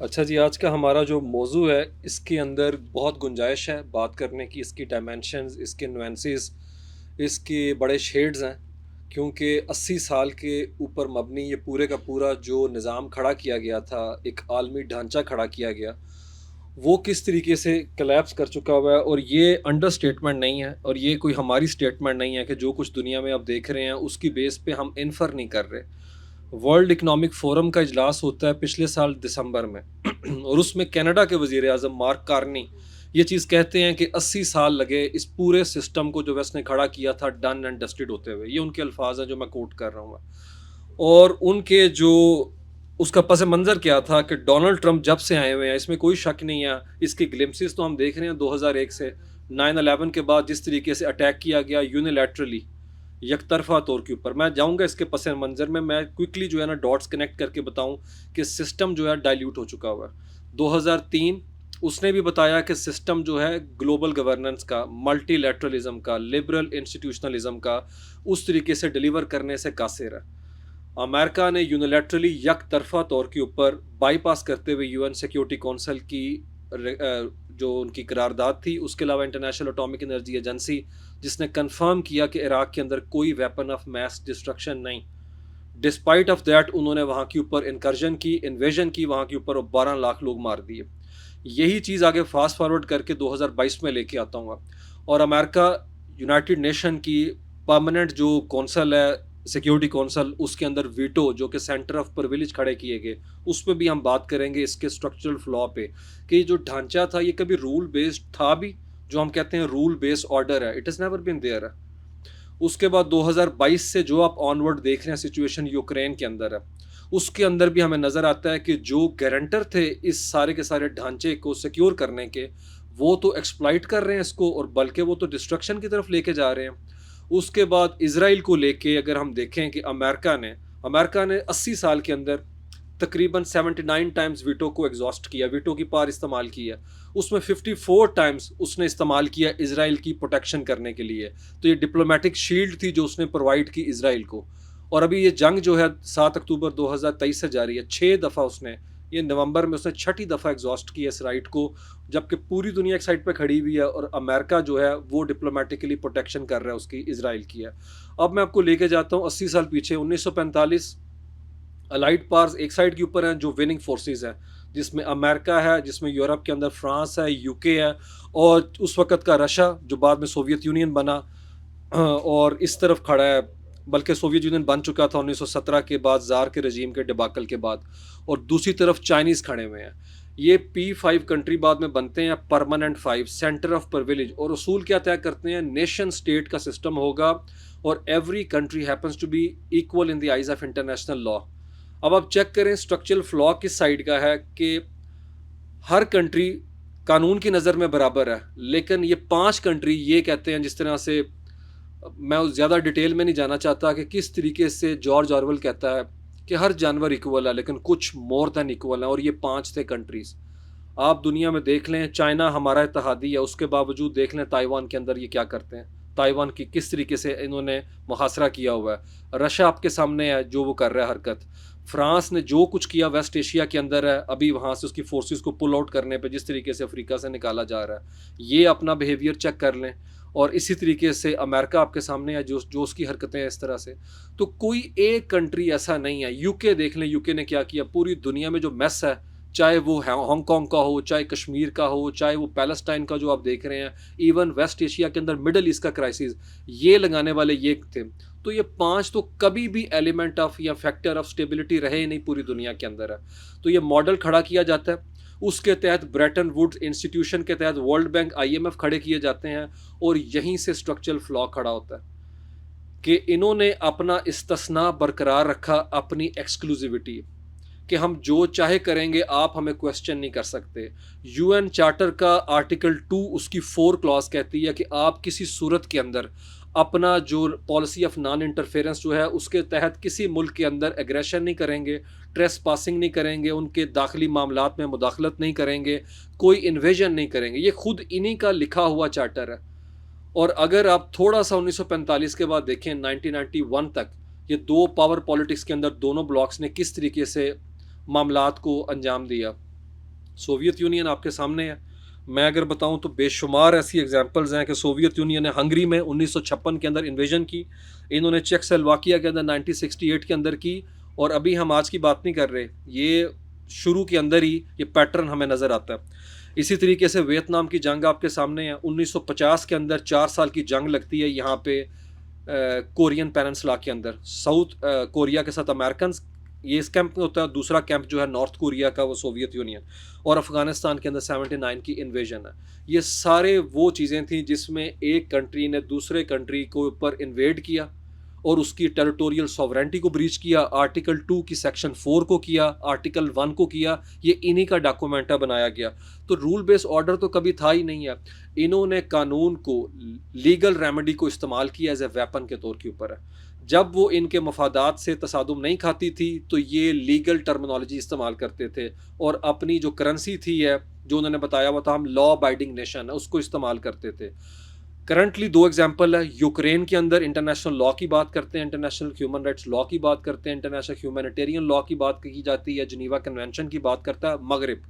अच्छा जी, आज का हमारा जो मौजू है, इसके अंदर बहुत गुंजाइश है बात करने की। इसकी डायमेंशंस, इसके नुएंसेस, इसके बड़े शेड्स हैं। क्योंकि 80 साल के ऊपर मबनी ये पूरे का पूरा जो निज़ाम खड़ा किया गया था, एक आलमी ढांचा खड़ा किया गया, वो किस तरीके से कोलैप्स कर चुका हुआ है। और ये अंडर स्टेटमेंट नहीं है, और ये कोई हमारी स्टेटमेंट नहीं है कि जो कुछ दुनिया में आप देख रहे हैं उसकी बेस पे हम इन्फर नहीं कर रहे। वर्ल्ड इकनॉमिक फोरम का इजलास होता है पिछले साल दिसंबर में और उसमें कनाडा के वजीर आजम मार्क कार्नी ये चीज़ कहते हैं कि 80 साल लगे इस पूरे सिस्टम को जो वेस्ट ने खड़ा किया था डन एंड डस्टेड होते हुए। ये उनके अल्फाज हैं जो मैं कोट कर रहा हूँ। और उनके जो उसका पस मंज़र क्या था कि डोनाल्ड ट्रंप जब से आए हुए हैं, इसमें कोई शक नहीं है। इसकी ग्लिम्सिस तो हम देख रहे हैं 2001 से 9/11 के बाद जिस तरीके से अटैक किया गया यूनिलैटरली, यकतरफा तौर के ऊपर। मैं जाऊंगा इसके पस मंज़र में, मैं क्विकली जो है ना डॉट्स कनेक्ट करके बताऊं कि सिस्टम जो है डाइल्यूट हो चुका हुआ है। 2003 उसने भी बताया कि सिस्टम जो है ग्लोबल गवर्नेंस का, मल्टीलैटरलिज्म का, लिबरल इंस्टीट्यूशनलिज्म का उस तरीके से डिलीवर करने से कासिर है। अमेरिका ने यूनिलैटरली यक तरफा तौर के ऊपर बाईपास करते हुए यूएन सिक्योरिटी काउंसिल की जो उनकी करारदाद थी, उसके अलावा इंटरनेशनल एटॉमिक एनर्जी एजेंसी, जिसने कंफर्म किया कि इराक के अंदर कोई वेपन ऑफ मैस डिस्ट्रक्शन नहीं। डिस्पाइट ऑफ दैट उन्होंने वहाँ के ऊपर इनकर्जन की, इन्वेजन की वहाँ के ऊपर, और 12 लाख लोग मार दिए। यही चीज़ आगे फास्ट फॉरवर्ड करके 2022 में लेके आता हूँ। और अमेरिका यूनाइटेड नेशन की परमानेंट जो कौंसल है, सिक्योरिटी कौंसल, उसके अंदर वीटो जो कि सेंटर ऑफ प्रिविलेज खड़े किए गए, उस पर भी हम बात करेंगे इसके स्ट्रक्चरल फ्लॉ पे कि जो ढांचा था ये कभी रूल बेस्ड था भी, जो हम कहते हैं रूल बेस्ड ऑर्डर है, it is never been there है। उसके बाद 2022 से जो आप ऑनवर्ड देख रहे हैं सिचुएशन यूक्रेन के अंदर है, उसके अंदर भी हमें नज़र आता है कि जो गारंटर थे इस सारे के सारे ढांचे को सिक्योर करने के, वो तो एक्सप्लॉइट कर रहे हैं इसको, और बल्कि वो तो डिस्ट्रक्शन की तरफ लेके जा रहे हैं। उसके बाद इसराइल को लेके अगर हम देखें कि अमेरिका ने 80 साल के अंदर तकरीबन 79 टाइम्स वीटो को एग्जॉस्ट किया, वीटो की पार इस्तेमाल किया। उसमें 54 टाइम्स उसने इस्तेमाल किया इसराइल की प्रोटेक्शन करने के लिए। तो ये डिप्लोमेटिक शील्ड थी जो उसने प्रोवाइड की इसराइल को। और अभी ये जंग जो है 7 अक्टूबर 2023 से जारी है। 6 दफ़ा उसने, ये नवंबर में उसने छठी दफ़ा एग्जॉस्ट किया इस राइट को, जबकि पूरी दुनिया एक साइड पे खड़ी हुई है और अमेरिका जो है वो डिप्लोमेटिकली प्रोटेक्शन कर रहा है उसकी, इसराइल की है। अब मैं आपको लेके जाता हूँ 80 साल पीछे। 1945 अलाइड पावर्स एक साइड के ऊपर हैं जो विनिंग फोर्सेस हैं, जिसमें अमेरिका है, जिसमें यूरोप के अंदर फ्रांस है, यूके है, और उस वक्त का रशिया जो बाद में सोवियत यूनियन बना। और इस तरफ खड़ा है, बल्कि सोवियत यूनियन बन चुका था 1917 के बाद, जार के रजीम के डिबाकल के बाद। और दूसरी तरफ चाइनीज़ खड़े हुए हैं। ये P5 कंट्री बाद में बनते हैं परमानेंट 5, सेंटर ऑफ प्रिविलेज। और उसूल क्या तय करते हैं, नेशन स्टेट का सिस्टम होगा और every country happens to be equal in the eyes of international law. अब आप चेक करें स्ट्रक्चरल फ्लॉ किस साइड का है कि हर कंट्री कानून की नज़र में बराबर है, लेकिन ये 5 कंट्री ये कहते हैं, जिस तरह से मैं ज़्यादा डिटेल में नहीं जाना चाहता कि किस तरीके से जॉर्ज ऑरवेल कहता है कि हर जानवर इक्वल है, लेकिन कुछ मोर देन इक्वल है, और ये 5 थे कंट्रीज़। आप दुनिया में देख लें, चाइना हमारा इत्तेहादी है, उसके बावजूद देख लें ताइवान के अंदर ये क्या करते हैं, ताइवान की किस तरीके से इन्होंने मुहासरा किया हुआ है। रशिया आपके सामने है जो वो कर रहा है हरकत। फ्रांस ने जो कुछ किया वेस्ट एशिया के अंदर है, अभी वहाँ से उसकी फोर्सेस को पुल आउट करने पे जिस तरीके से अफ्रीका से निकाला जा रहा है, ये अपना बिहेवियर चेक कर लें। और इसी तरीके से अमेरिका आपके सामने है जो जो उसकी हरकतें हैं इस तरह से। तो कोई एक कंट्री ऐसा नहीं है। यूके देख लें, यूके ने क्या किया, पूरी दुनिया में जो मैस है, चाहे वो हांगकांग का हो, चाहे कश्मीर का हो, चाहे वो पैलेस्टाइन का जो आप देख रहे हैं, इवन वेस्ट एशिया के अंदर मिडल ईस्ट का क्राइसिस, ये लगाने वाले ये थे। तो ये 5 तो कभी भी एलिमेंट ऑफ या फैक्टर ऑफ स्टेबिलिटी रहे ही नहीं, पूरी दुनिया के अंदर है। तो ये मॉडल खड़ा किया जाता है, उसके तहत ब्रेटन वुड्स इंस्टीट्यूशन के तहत वर्ल्ड बैंक, आईएमएफ खड़े किए जाते हैं, और यहीं से स्ट्रक्चरल फ्लॉ खड़ा होता है कि इन्होंने अपना इस्तिस्ना बरकरार रखा, अपनी एक्सक्लूसिविटी, कि हम जो चाहे करेंगे, आप हमें क्वेश्चन नहीं कर सकते। यूएन चार्टर का आर्टिकल 2 उसकी 4 क्लॉज कहती है कि आप किसी सूरत के अंदर अपना जो पॉलिसी ऑफ नॉन इंटरफेरेंस जो है उसके तहत किसी मुल्क के अंदर एग्रेशन नहीं करेंगे, ट्रेस पासिंग नहीं करेंगे, उनके दाखिली मामलात में मुदाखलत नहीं करेंगे, कोई इन्वेजन नहीं करेंगे। ये खुद इन्हीं का लिखा हुआ चार्टर है। और अगर आप थोड़ा सा 1945 के बाद देखें 1991 तक, ये दो पावर पॉलिटिक्स के अंदर दोनों ब्लॉक्स ने किस तरीके से मामलात को अंजाम दिया। सोवियत यूनियन आपके सामने है। मैं अगर बताऊं तो बेशुमार ऐसी एग्जांपल्स हैं कि सोवियत यूनियन ने हंगरी में 1956 के अंदर इन्वेजन की, इन्होंने चेकोस्लोवाकिया के अंदर 1968 के अंदर की, और अभी हम आज की बात नहीं कर रहे, ये शुरू के अंदर ही ये पैटर्न हमें नज़र आता है। इसी तरीके से वियतनाम की जंग आपके सामने है, 1950 के अंदर 4 साल की जंग लगती है यहाँ पे कोरियन पेनिनसुला के अंदर, साउथ कोरिया के साथ अमेरिकन, ये इस कैंप में होता है, दूसरा कैंप जो है नॉर्थ कोरिया का वो सोवियत यूनियन, और अफगानिस्तान के अंदर 79 की इन्वेजन है। ये सारे वो चीज़ें थी जिसमें एक कंट्री ने दूसरे कंट्री को ऊपर इन्वेड किया और उसकी टेरिटोरियल सॉवरेंटी को ब्रीच किया, आर्टिकल 2 की सेक्शन 4 को किया, आर्टिकल 1 को किया, ये इन्हीं का डॉक्यूमेंट बनाया गया। तो रूल बेस्ड ऑर्डर तो कभी था ही नहीं है। इन्होंने कानून को, लीगल रेमेडी को इस्तेमाल किया एज ए वेपन के तौर के ऊपर है। जब वो इनके मफादात से तसादुम नहीं खाती थी तो ये लीगल टर्मिनोलॉजी इस्तेमाल करते थे और अपनी जो करेंसी थी है, जो उन्होंने बताया हुआ था हम लॉ अबाइडिंग नेशन है, उसको इस्तेमाल करते थे। करंटली 2 एग्जांपल है, यूक्रेन के अंदर इंटरनेशनल लॉ की बात करते हैं, इंटरनेशनल ह्यूमन राइट्स लॉ की बात करते हैं, इंटरनेशनल ह्यूमैनिटेरियन लॉ की बात की जाती है, जिनीवा कन्वेंशन की बात करता है मगरिब।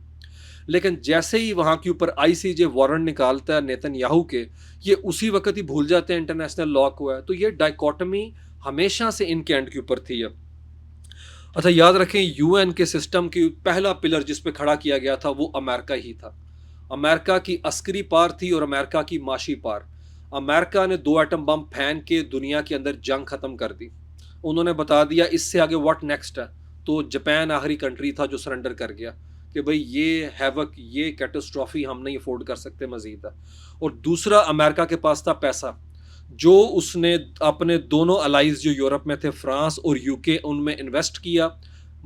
लेकिन जैसे ही वहाँ के ऊपर आईसीजे वारंट निकालता है नेतन्याहू के, ये उसी वक्त ही भूल जाते हैं इंटरनेशनल लॉ को है। तो ये डाइकोटमी हमेशा से इनके एंड के ऊपर थी। अच्छा, याद रखें यूएन के सिस्टम की पहला पिलर जिस पे खड़ा किया गया था वो अमेरिका ही था। अमेरिका की अस्करी पार थी और अमेरिका की माशी पार। अमेरिका ने 2 एटम बम फेंक के दुनिया के अंदर जंग खत्म कर दी। उन्होंने बता दिया इससे आगे व्हाट नेक्स्ट है। तो जापान आखिरी कंट्री था जो सरेंडर कर गया कि भाई ये हैवक, ये कैटास्ट्रॉफी हम नहीं अफोर्ड कर सकते मजीद है। और दूसरा, अमेरिका के पास था पैसा, जो उसने अपने दोनों अलाइज जो यूरोप में थे, फ्रांस और यूके, उनमें इन्वेस्ट किया।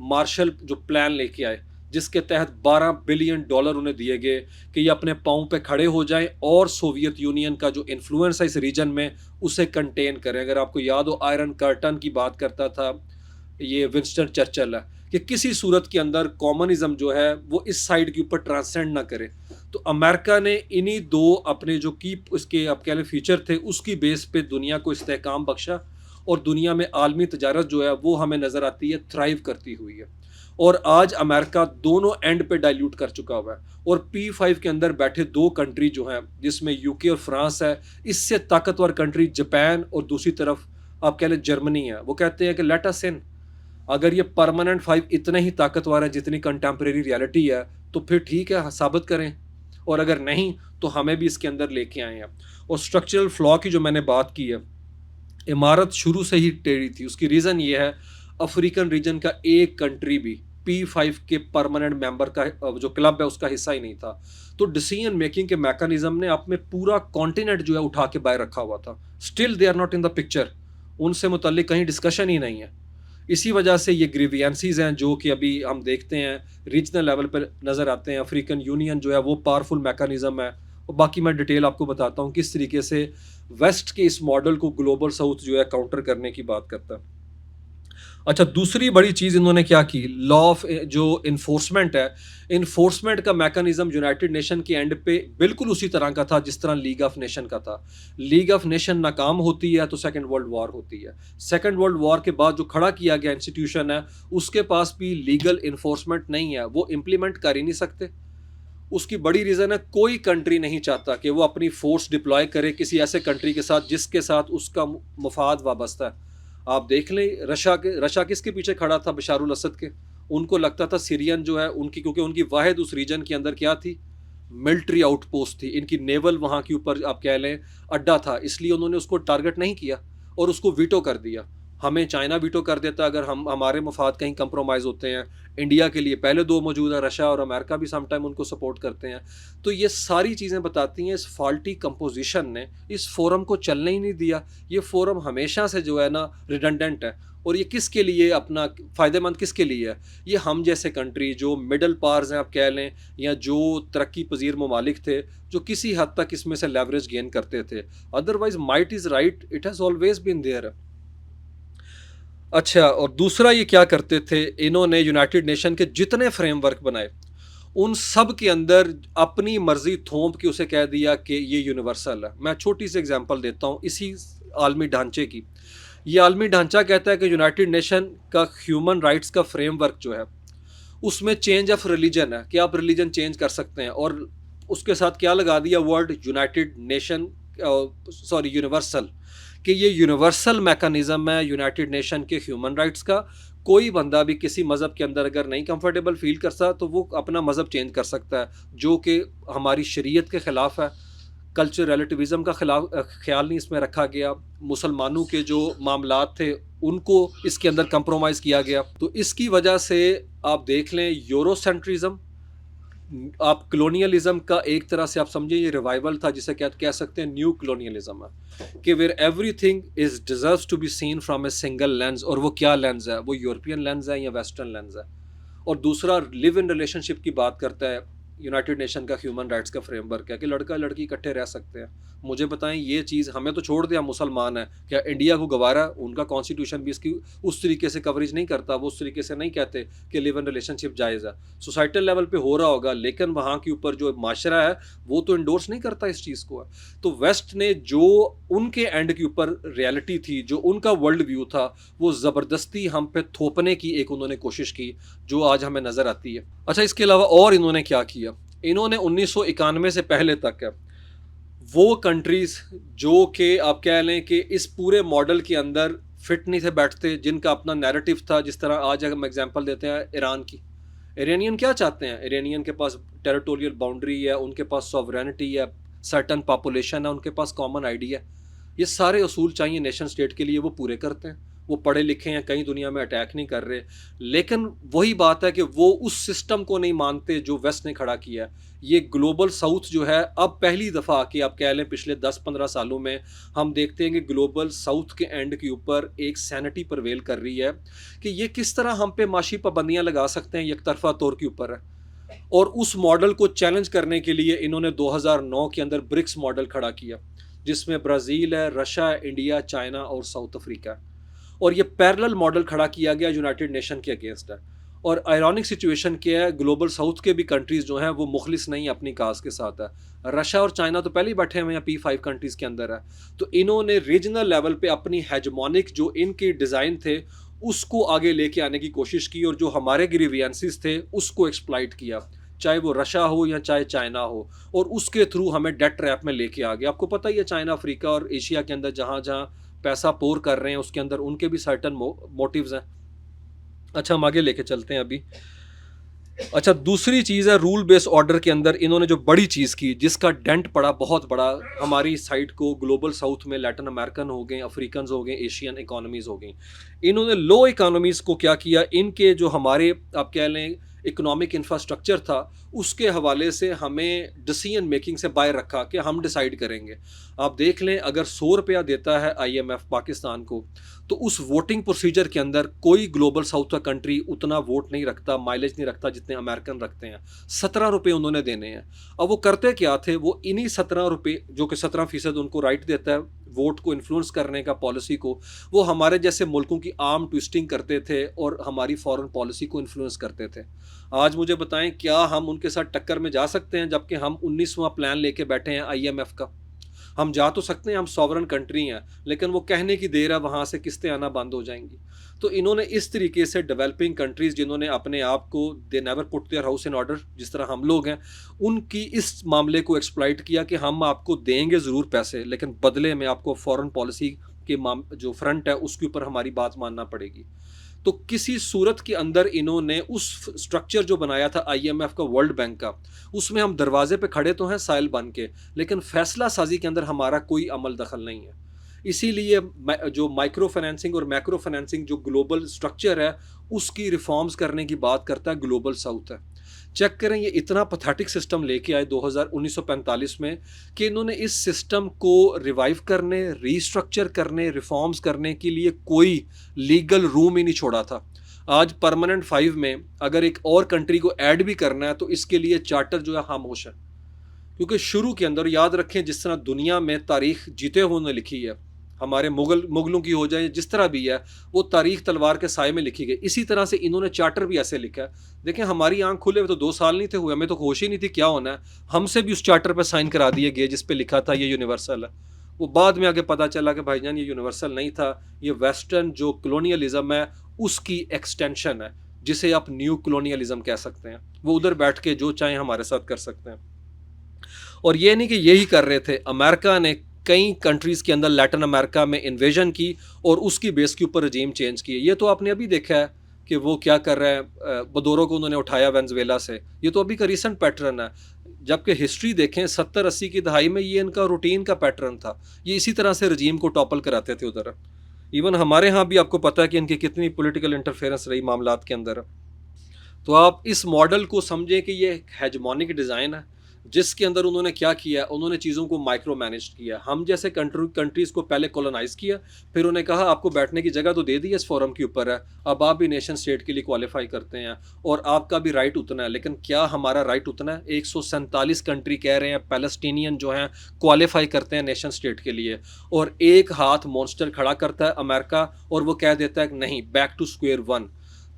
मार्शल जो प्लान लेके आए जिसके तहत $12 बिलियन उन्हें दिए गए कि ये अपने पाँव पे खड़े हो जाएं और सोवियत यूनियन का जो इन्फ्लुएंस है इस रीजन में उसे कंटेन करें। अगर आपको याद हो, आयरन कर्टन की बात करता था ये विंस्टन चर्चिल है कि किसी सूरत के अंदर कॉमनिज्म जो है वो इस साइड के ऊपर ट्रांसेंड ना करे। तो अमेरिका ने इन्हीं 2 अपने जो की उसके आप कह लें फीचर थे उसकी बेस पे दुनिया को इस्तेहकाम बख्शा, और दुनिया में आलमी तजारत जो है वो हमें नज़र आती है थ्राइव करती हुई है। और आज अमेरिका दोनों एंड पे डाइल्यूट कर चुका हुआ है, और P5 के अंदर बैठे 2 कंट्री जो हैं जिसमें यूके और फ्रांस है, इससे ताकतवर कंट्री जापान और दूसरी तरफ आप कह लें जर्मनी है। वो कहते हैं कि लेट अस इन। अगर ये परमानेंट 5 इतने ही ताकतवर है जितनी कंटेम्प्रेरी रियलिटी है तो फिर ठीक है, साबित करें, और अगर नहीं तो हमें भी इसके अंदर लेके आए हैं। और स्ट्रक्चरल फ्लॉ की जो मैंने बात की है, इमारत शुरू से ही टेढ़ी थी। उसकी रीज़न ये है, अफ्रीकन रीजन का एक कंट्री भी P5 के परमानेंट मेंबर का जो क्लब है उसका हिस्सा ही नहीं था। तो डिसीजन मेकिंग के मैकेनिज्म ने अपने पूरा कॉन्टिनेंट जो है उठा के बाहर रखा हुआ था। Still they are not in the picture, उनसे मुतल्लिक कहीं डिस्कशन ही नहीं है। इसी वजह से ये ग्रीवियंसीज हैं जो कि अभी हम देखते हैं रीजनल लेवल पर नज़र आते हैं। अफ्रीकन यूनियन जो है वो पावरफुल मैकेनिज्म है, और बाकी मैं डिटेल आपको बताता हूँ किस तरीके से वेस्ट के इस मॉडल को ग्लोबल साउथ जो है काउंटर करने की बात करता है। अच्छा, दूसरी बड़ी चीज़ इन्होंने क्या की, लॉ ऑफ जो इन्फोर्समेंट है, इन्फोर्समेंट का मैकेनिज्म यूनाइटेड नेशन के एंड पे बिल्कुल उसी तरह का था जिस तरह लीग ऑफ नेशन का था। लीग ऑफ नेशन नाकाम होती है तो सेकेंड वर्ल्ड वॉर होती है। सेकेंड वर्ल्ड वॉर के बाद जो खड़ा किया गया इंस्टीट्यूशन है उसके पास भी लीगल इन्फोर्समेंट नहीं है, वो इम्प्लीमेंट कर ही नहीं सकते। उसकी बड़ी रीज़न है, कोई कंट्री नहीं चाहता कि वो अपनी फोर्स डिप्लॉय करे किसी ऐसे कंट्री के साथ जिसके साथ उसका मफाद वाबस्ता है। आप देख लें रशा किसके पीछे खड़ा था, बशारुल असद के। उनको लगता था सीरियन जो है उनकी, क्योंकि उनकी वाहिद उस रीजन के अंदर क्या थी, मिलिट्री आउटपोस्ट थी, इनकी नेवल वहाँ के ऊपर आप कह लें अड्डा था, इसलिए उन्होंने उसको टारगेट नहीं किया और उसको वीटो कर दिया। हमें चाइना वीटो कर देता अगर हमारे मफाद कहीं कंप्रोमाइज़ होते हैं। इंडिया के लिए पहले 2 मौजूद है, रशिया और अमेरिका भी समटाइम उनको सपोर्ट करते हैं। तो ये सारी चीज़ें बताती हैं इस फॉल्टी कंपोजिशन ने इस फोरम को चलने ही नहीं दिया। ये फोरम हमेशा से जो है ना रिडंडेंट है, और ये किसके लिए अपना फ़ायदेमंद किसके लिए है, ये हम जैसे कंट्री जो मिडल पावर्स हैं आप कह लें, या जो तरक्की पजीर ममालिक थे जो किसी हद तक इसमें से लेवरेज गेन करते थे। Otherwise might is right, it has always been there. अच्छा, और दूसरा ये क्या करते थे, इन्होंने यूनाइटेड नेशन के जितने फ्रेमवर्क बनाए उन सब के अंदर अपनी मर्जी थोप के उसे कह दिया कि ये यूनिवर्सल है। मैं छोटी सी एग्जांपल देता हूँ इसी आलमी ढांचे की। ये आलमी ढांचा कहता है कि यूनाइटेड नेशन का ह्यूमन राइट्स का फ्रेमवर्क जो है उसमें चेंज ऑफ रिलीजन है कि आप रिलीजन चेंज कर सकते हैं, और उसके साथ क्या लगा दिया word United nation, sorry universal, कि ये यूनिवर्सल मैकेनिज्म है यूनाइटेड नेशन के ह्यूमन राइट्स का। कोई बंदा भी किसी मज़हब के अंदर अगर नहीं कंफर्टेबल फील करता तो वो अपना मज़हब चेंज कर सकता है, जो कि हमारी शरीयत के ख़िलाफ़ है। कल्चर रिलेटिविज़म का खिलाफ ख्याल नहीं इसमें रखा गया। मुसलमानों के जो मामलात थे उनको इसके अंदर कंप्रोमाइज़ किया गया। तो इसकी वजह से आप देख लें यूरोसेंट्रिज्म, आप कलोनियलिज्म का एक तरह से आप समझिए ये रिवाइवल था, जिसे क्या कह सकते हैं न्यू कलोनियलिज्म है, कि where everything is deserves to be seen from a single lens. और वो क्या लेंस है, वो यूरोपियन लेंस है या वेस्टर्न लेंस है। और दूसरा लिव इन रिलेशनशिप की बात करता है यूनाइटेड नेशन का ह्यूमन राइट्स का फ्रेमवर्क है कि लड़का लड़की इकट्ठे रह सकते हैं। मुझे बताएं ये चीज़ हमें तो छोड़ दिया, मुसलमान है, क्या इंडिया को गवारा? उनका कॉन्स्टिट्यूशन भी इसकी उस तरीके से कवरेज नहीं करता, वो उस तरीके से नहीं कहते कि लिव इन रिलेशनशिप जायज़ है। सोसाइटल लेवल पे हो रहा होगा, लेकिन वहाँ के ऊपर जो माशरा है वो तो इंडोर्स नहीं करता इस चीज़ को। तो वेस्ट ने जो उनके एंड के ऊपर रियलिटी थी, जो उनका वर्ल्ड व्यू था, वो ज़बरदस्ती हम पे थोपने की एक उन्होंने कोशिश की, जो आज हमें नज़र आती है। अच्छा, इसके अलावा और इन्होंने क्या किया, इन्होंने 1991 से पहले तक है वो कंट्रीज़ जो कि आप कह लें कि इस पूरे मॉडल के अंदर फिट नहीं थे बैठते, जिनका अपना नैरेटिव था। जिस तरह आज हम एग्जांपल देते हैं ईरान की, ईरानियन क्या चाहते हैं? ईरानियन के पास टेरिटोरियल बाउंड्री है, उनके पास सॉवरेनिटी है, सर्टन पॉपुलेशन है, उनके पास कॉमन आईडी है। ये सारे असूल चाहिए नेशन स्टेट के लिए, वो पूरे करते हैं। वो पढ़े लिखे हैं, कहीं दुनिया में अटैक नहीं कर रहे, लेकिन वही बात है कि वो उस सिस्टम को नहीं मानते जो वेस्ट ने खड़ा किया है। ये ग्लोबल साउथ जो है, अब पहली दफ़ा कि आप कह लें पिछले 10-15 सालों में हम देखते हैं कि ग्लोबल साउथ के एंड के ऊपर एक सैनिटी परवेल कर रही है कि ये किस तरह हम पे माशी पाबंदियां लगा सकते हैं, एक तरफा तौर के ऊपर है। और उस मॉडल को चैलेंज करने के लिए इन्होंने 2009 के अंदर ब्रिक्स मॉडल खड़ा किया, जिसमें ब्राज़ील है, रशिया है, इंडिया, चाइना और साउथ अफ्रीका है। और ये पैरेलल मॉडल खड़ा किया गया यूनाइटेड नेशन के अगेंस्ट है। और आयरॉनिक सिचुएशन क्या है, ग्लोबल साउथ के भी कंट्रीज़ जो हैं वो मुखलिस नहीं अपनी काज के साथ है। रशिया और चाइना तो पहले ही बैठे हुए हैं P5 कंट्रीज़ के अंदर है। तो इन्होंने रीजनल लेवल पे अपनी हेजमोनिक जो इनके डिज़ाइन थे उसको आगे लेके आने की कोशिश की, और जो हमारे ग्रीवियंसेस थे उसको एक्सप्लॉइट किया, चाहे वो रशिया हो या चाहे चाइना हो, और उसके थ्रू हमें डेट ट्रैप में लेके आ गया। आपको पता ही है चाइना, अफ्रीका और एशिया के अंदर जहाँ जहाँ पैसा पोर कर रहे हैं उसके अंदर उनके भी सर्टन मोटिव्स हैं। अच्छा, हम आगे लेके चलते हैं अभी। अच्छा, दूसरी चीज़ है रूल बेस्ड ऑर्डर के अंदर इन्होंने जो बड़ी चीज़ की, जिसका डेंट पड़ा बहुत बड़ा हमारी साइड को, ग्लोबल साउथ में लैटिन अमेरिकन हो गए, अफ्रीकन हो गए, एशियन इकोनॉमीज़ हो गई। इन्होंने लो इकोनॉमीज़ को क्या किया, इनके जो हमारे आप कह लें इकोनॉमिक इंफ्रास्ट्रक्चर था उसके हवाले से हमें डिसीजन मेकिंग से बाहर रखा कि हम डिसाइड करेंगे। आप देख लें, अगर 100 रुपया देता है IMF पाकिस्तान को, तो उस वोटिंग प्रोसीजर के अंदर कोई ग्लोबल साउथ का कंट्री उतना वोट नहीं रखता, माइलेज नहीं रखता जितने अमेरिकन रखते हैं। 17 रुपये उन्होंने देने हैं। अब वो करते क्या थे, वो इन्हीं 17 रुपये जो कि 17% उनको राइट देता है वोट को इन्फ्लुएंस करने का, पॉलिसी को, वो हमारे जैसे मुल्कों की आर्म ट्विस्टिंग करते थे और हमारी फॉरेन पॉलिसी को इन्फ्लुएंस करते थे। आज मुझे बताएं, क्या हम उनके साथ टक्कर में जा सकते हैं, जबकि हम 19वां प्लान लेके बैठे हैं IMF का? हम जा तो सकते हैं, हम सॉवरन कंट्री हैं, लेकिन वो कहने की देर है, वहाँ से किस्तें आना बंद हो जाएंगी। तो इन्होंने इस तरीके से डेवलपिंग कंट्रीज़ जिन्होंने अपने आप को they never put their house in order, जिस तरह हम लोग हैं, उनकी इस मामले को एक्सप्लॉइट किया कि हम आपको देंगे ज़रूर पैसे, लेकिन बदले में आपको फॉरेन पॉलिसी के जो फ्रंट है उसके ऊपर हमारी बात मानना पड़ेगी। तो किसी सूरत के अंदर इन्होंने उस स्ट्रक्चर जो बनाया था IMF का, वर्ल्ड बैंक का, उसमें हम दरवाजे पे खड़े तो हैं साइल बन के, लेकिन फैसला साजी के अंदर हमारा कोई अमल दखल नहीं है। इसीलिए जो माइक्रो फाइनेंसिंग और मैक्रो फाइनेंसिंग जो ग्लोबल स्ट्रक्चर है उसकी रिफॉर्म्स करने की बात करता है ग्लोबल साउथ है। चेक करें, ये इतना पथेटिक सिस्टम लेके आए 1945 में कि इन्होंने इस सिस्टम को रिवाइव करने, रीस्ट्रक्चर करने, रिफॉर्म्स करने के लिए कोई लीगल रूम ही नहीं छोड़ा था। आज परमानेंट 5 में अगर एक और कंट्री को ऐड भी करना है तो इसके लिए चार्टर जो है खामोश है, क्योंकि शुरू के अंदर याद रखें जिस तरह दुनिया में तारीख जीते हुए ने लिखी है, हमारे मुगलों की हो जाए जिस तरह भी है, वो तारीख तलवार के साए में लिखी गई। इसी तरह से इन्होंने चार्टर भी ऐसे लिखा है। देखें, हमारी आंख खुले हुए तो 2 साल नहीं थे हुए, हमें तो होश ही नहीं थी क्या होना है, हमसे भी उस चार्टर पर साइन करा दिए गए जिस पे लिखा था ये यूनिवर्सल है। वो बाद में आगे पता चला कि भाईजान ये यूनिवर्सल नहीं था, ये वेस्टर्न जो कॉलोनियलिज्म है उसकी एक्सटेंशन है, जिसे आप न्यू कॉलोनियलिज्म कह सकते हैं। वो उधर बैठ के जो चाहें हमारे साथ कर सकते हैं। और ये नहीं कि यही कर रहे थे, अमेरिका ने कई कंट्रीज़ के अंदर लैटिन अमेरिका में इन्वेजन की और उसकी बेस के ऊपर रजीम चेंज किए। ये तो आपने अभी देखा है कि वो क्या कर रहे हैं, बदोरो को उन्होंने उठाया वेनेजुएला से। ये तो अभी का रिसेंट पैटर्न है, जबकि हिस्ट्री देखें 70-80 की दहाई में ये इनका रूटीन का पैटर्न था। ये इसी तरह से रजीम को टॉपल कराते थे उधर। इवन हमारे यहाँ भी आपको पता है कि इनकी कितनी पॉलिटिकल इंटरफेरेंस रही मामलात के अंदर। तो आप इस मॉडल को समझें कि ये हेजमोनिक डिज़ाइन है, जिसके अंदर उन्होंने क्या किया, उन्होंने चीज़ों को माइक्रो मैनेज किया। हम जैसे कंट्रीज़ को पहले कॉलोनाइज़ किया, फिर उन्हें कहा आपको बैठने की जगह तो दे दी है, इस फोरम के ऊपर है, अब आप भी नेशन स्टेट के लिए क्वालिफाई करते हैं और आपका भी राइट उतना है। लेकिन क्या हमारा राइट उतना है? 147 कंट्री कह रहे हैं पैलेस्टीनियन जो हैं क्वालिफाई करते हैं नेशन स्टेट के लिए, और एक हाथ मॉन्स्टर खड़ा करता है अमेरिका और वो कह देता है कि नहीं, बैक टू स्क्वायर वन।